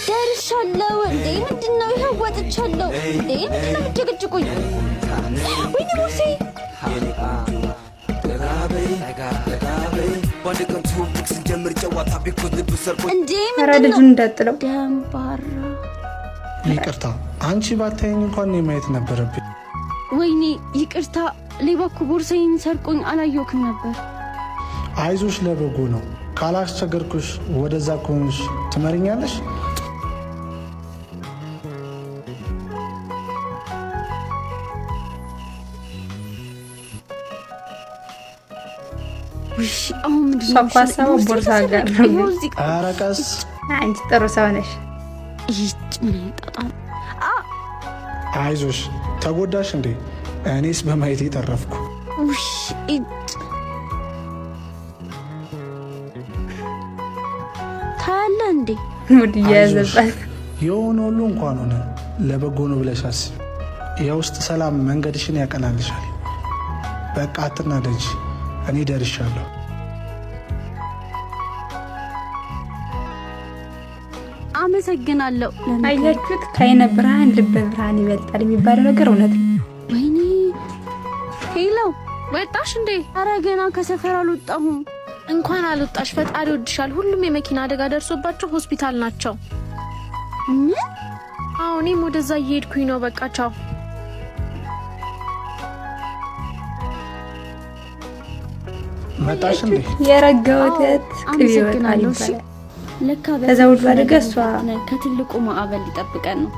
ደርሻለሁ እንዴ ምንድነው ይሄ ወጥቻለሁ እንዴ ምንድነው የምትጨቅጭቁኝ ወይኔ ሙሴ እንዴ ልጁ እንዳጥለው ደምባራ ይቅርታ አንቺ ባታየኝ እንኳን ማየት ነበረብኝ ወይኔ ይቅርታ ሌባ እኮ ቦርሳዬን ሰርቆኝ አላየሁም ነበር አይዞሽ ለበጎ ነው ካላስቸገርኩሽ ወደዛ ኮንሽ ትመሪኛለሽ ውሽ አሁን ምንድነው ሷቋሳው ቦርሳ ጋር ነው አራቀስ አንቺ ጥሩ ሰው ነሽ ይጭ ምን ጣጣ አይዞሽ ተጎዳሽ እንዴ እኔስ በማየት ተረፍኩ ውሽ ታለ እንዴ ሙድ ያዘባት የሆነ ሁሉ እንኳን ሆነ ለበጎ ነው ብለሽ አስቢ የውስጥ ሰላም መንገድሽን ያቀናልሻል በቃ አትናደጂ እኔ ደርሻለሁ አመሰግናለሁ አያችሁት ከአይነ ብርሃን ልበ ብርሃን ይበልጣል የሚባለው ነገር እውነት ነው ወይኔ ሄሎ ወጣሽ እንዴ ኧረ ገና ከሰፈር አልወጣሁም እንኳን አልወጣሽ ፈጣሪ ወድሻል ሁሉም የመኪና አደጋ ደርሶባቸው ሆስፒታል ናቸው ምን እኔም ወደዛ እየሄድኩኝ ነው በቃ ቻው መጣሽ እንዴ የረጋውት ቅቤው አመሰግናለሁ ለካ ከዛ ሁሉ አደጋ እሷ ከትልቁ ማዕበል ሊጠብቀን ነው